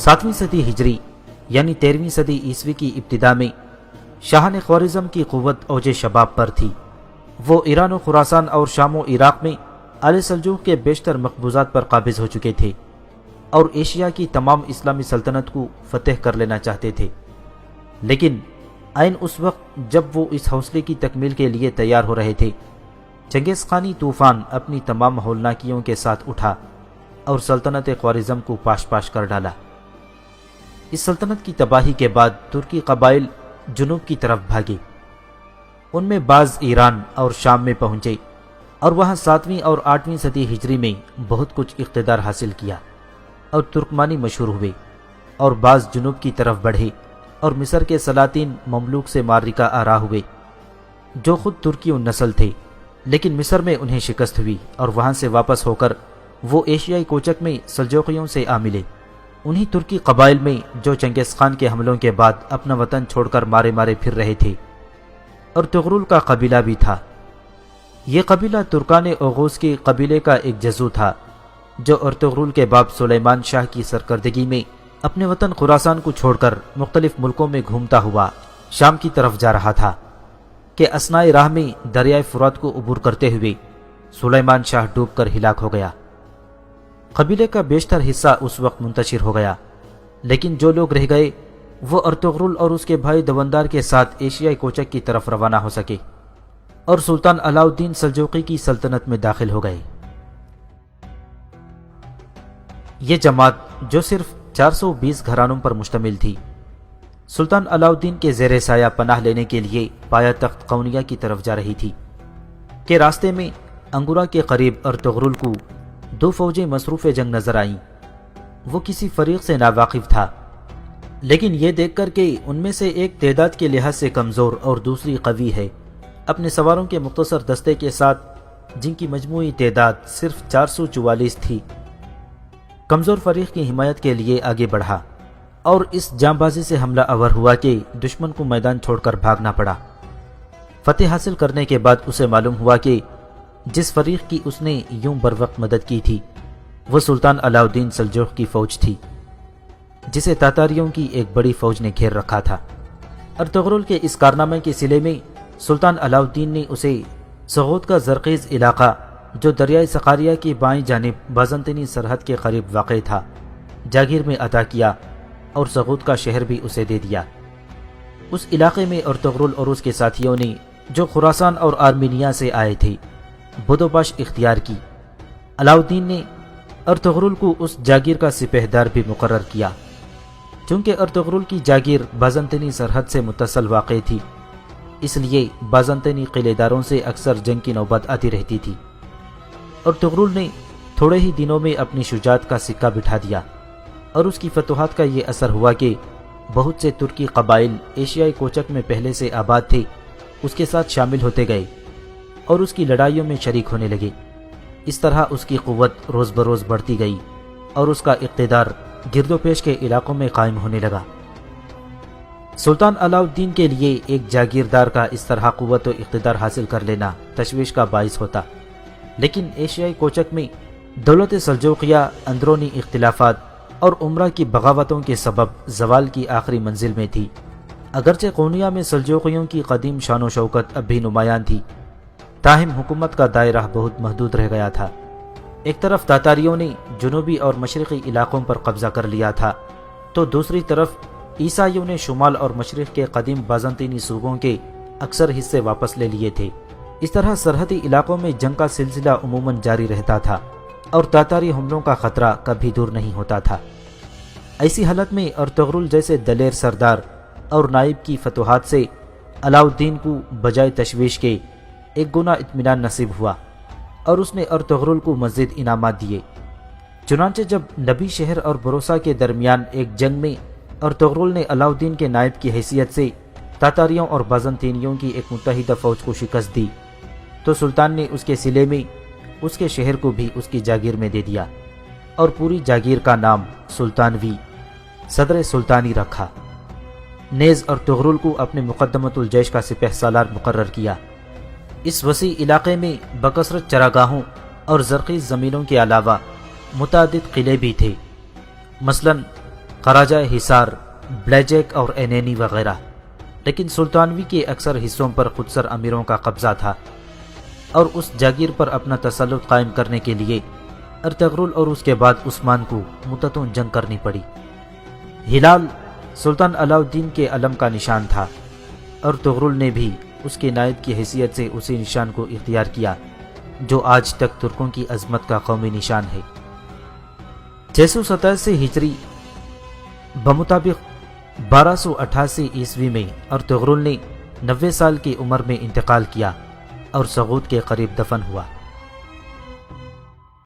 7ویں صدی ہجری یعنی 13ویں صدی عیسوی کی ابتدا میں شاہان خوارزم کی قوت اوج شباب پر تھی۔ وہ ایران و خراسان اور شام و عراق میں آل سلجوق کے بیشتر مقبوضات پر قابض ہو چکے تھے اور ایشیا کی تمام اسلامی سلطنت کو فتح کر لینا چاہتے تھے، لیکن عین اس وقت جب وہ اس حوصلے کی تکمیل کے لیے تیار ہو رہے تھے، چنگیز خانی طوفان اپنی تمام ہولناکیوں کے ساتھ اٹھا اور سلطنت خوارزم کو پاش پاش کر ڈالا۔ اس سلطنت کی تباہی کے بعد ترکی قبائل جنوب کی طرف بھاگے، ان میں بعض ایران اور شام میں پہنچے اور وہاں 7ویں اور 8ویں صدی ہجری میں بہت کچھ اقتدار حاصل کیا اور ترکمانی مشہور ہوئے، اور بعض جنوب کی طرف بڑھے اور مصر کے سلاطین مملوک سے معرکہ آرا ہوئے جو خود ترکی النسل تھے، لیکن مصر میں انہیں شکست ہوئی اور وہاں سے واپس ہو کر وہ ایشیائی کوچک میں سلجوقیوں سے آ ملے۔ انہی ترکی قبائل میں جو چنگیز خان کے حملوں کے بعد اپنا وطن چھوڑ کر مارے مارے پھر رہے تھے، اور تغرل کا قبیلہ بھی تھا۔ یہ قبیلہ ترکان اوغوز کے قبیلے کا ایک جزو تھا جو ارطغرل کے باب سلیمان شاہ کی سرکردگی میں اپنے وطن خراسان کو چھوڑ کر مختلف ملکوں میں گھومتا ہوا شام کی طرف جا رہا تھا کہ اثناء راہ میں دریائے فرات کو عبور کرتے ہوئے سلیمان شاہ ڈوب کر ہلاک ہو گیا۔ قبیلے کا بیشتر حصہ اس وقت منتشر ہو گیا، لیکن جو لوگ رہ گئے وہ ارطغرل اور اس کے بھائی دوندار کے ساتھ ایشیائی کوچک کی طرف روانہ ہو سکے اور سلطان علاؤ الدین سلجوقی کی سلطنت میں داخل ہو گئے۔ یہ جماعت جو صرف 420 گھرانوں پر مشتمل تھی، سلطان علاؤ الدین کے زیر سایہ پناہ لینے کے لیے پایا تخت قونیہ کی طرف جا رہی تھی کہ راستے میں انگورا کے قریب ارطغرل کو 2 فوجیں مصروف جنگ نظر آئیں۔ وہ کسی فریق سے ناواقف تھا، لیکن یہ دیکھ کر کہ ان میں سے ایک تعداد کے لحاظ سے کمزور اور دوسری قوی ہے، اپنے سواروں کے مختصر دستے کے ساتھ جن کی مجموعی تعداد صرف 444 تھی، کمزور فریق کی حمایت کے لیے آگے بڑھا اور اس جاں بازی سے حملہ آور ہوا کہ دشمن کو میدان چھوڑ کر بھاگنا پڑا۔ فتح حاصل کرنے کے بعد اسے معلوم ہوا کہ جس فریق کی اس نے یوں بر وقت مدد کی تھی وہ سلطان علاؤ الدین سلجوق کی فوج تھی، جسے تاتاریوں کی ایک بڑی فوج نے گھیر رکھا تھا۔ ارطغرل کے اس کارنامے کے صلے میں سلطان علاؤ الدین نے اسے سغوت کا زرخیز علاقہ جو دریائے سقاریہ کی بائیں جانب بازنطینی سرحد کے قریب واقع تھا جاگیر میں عطا کیا اور سغوت کا شہر بھی اسے دے دیا۔ اس علاقے میں ارطغرل اور اس کے ساتھیوں نے جو خراسان اور آرمینیا سے آئے تھے بدوباش اختیار کی۔ علاؤ الدین نے ارطغرل کو اس جاگیر کا سپہدار بھی مقرر کیا۔ چونکہ ارطغرل کی جاگیر بازنطینی سرحد سے متصل واقع تھی، اس لیے بازنطینی قلعے داروں سے اکثر جنگ کی نوبت آتی رہتی تھی۔ ارطغرل نے تھوڑے ہی دنوں میں اپنی شجاعت کا سکہ بٹھا دیا اور اس کی فتوحات کا یہ اثر ہوا کہ بہت سے ترکی قبائل ایشیائی کوچک میں پہلے سے آباد تھے اس کے ساتھ شامل ہوتے گئے اور اس کی لڑائیوں میں شریک ہونے لگے۔ اس طرح اس کی قوت روز بروز بڑھتی گئی اور اس کا اقتدار گرد و پیش کے علاقوں میں قائم ہونے لگا۔ سلطان علاؤ الدین کے لیے ایک جاگیردار کا اس طرح قوت و اقتدار حاصل کر لینا تشویش کا باعث ہوتا، لیکن ایشیائی کوچک میں دولت سلجوقیہ اندرونی اختلافات اور عمرہ کی بغاوتوں کے سبب زوال کی آخری منزل میں تھی۔ اگرچہ قونیہ میں سلجوقیوں کی قدیم شان و شوکت اب بھی نمایاں تھی، تاہم حکومت کا دائرہ بہت محدود رہ گیا تھا۔ ایک طرف تاتاریوں نے جنوبی اور مشرقی علاقوں پر قبضہ کر لیا تھا، تو دوسری طرف عیسائیوں نے شمال اور مشرق کے قدیم بازنطینی صوبوں کے اکثر حصے واپس لے لیے تھے۔ اس طرح سرحدی علاقوں میں جنگ کا سلسلہ عموماً جاری رہتا تھا اور تاتاری حملوں کا خطرہ کبھی دور نہیں ہوتا تھا۔ ایسی حالت میں ارطغرل جیسے دلیر سردار اور نائب کی فتوحات سے علاؤ الدین کو بجائے تشویش کے ایک گنا اطمینان نصیب ہوا اور اس نے ارطغرل کو مزید انعامات دیے۔ چنانچہ جب نبی شہر اور بروسا کے درمیان ایک جنگ میں ارطغرل نے علاؤ الدین کے نائب کی حیثیت سے تاتاریوں اور بازنطینیوں کی ایک متحدہ فوج کو شکست دی، تو سلطان نے اس کے صلے میں اس کے شہر کو بھی اس کی جاگیر میں دے دیا اور پوری جاگیر کا نام سلطانوی صدر سلطانی رکھا۔ نیز ارطغرل کو اپنے مقدمۃ الجیش کا سپہ سالار مقرر کیا۔ اس وسیع علاقے میں بکثرت چراگاہوں اور زرخیز زمینوں کے علاوہ متعدد قلعے بھی تھے۔ مثلا خراجہ حصار، بلیجیک اور اینینی وغیرہ، لیکن سلطانوی کے اکثر حصوں پر خودسر امیروں کا قبضہ تھا اور اس جاگیر پر اپنا تسلط قائم کرنے کے لیے ارطغرل اور اس کے بعد عثمان کو مدتوں جنگ کرنی پڑی۔ ہلال سلطان علاء الدین کے علم کا نشان تھا اور تغرل نے بھی اس کے نائب کی حیثیت سے اسی نشان کو اختیار کیا جو آج تک ترکوں کی عظمت کا قومی نشان ہے۔ 687 ہجری بمطابق 1288 عیسوی میں ارطغرل نے 90 سال کی عمر میں انتقال کیا اور سغود کے قریب دفن ہوا۔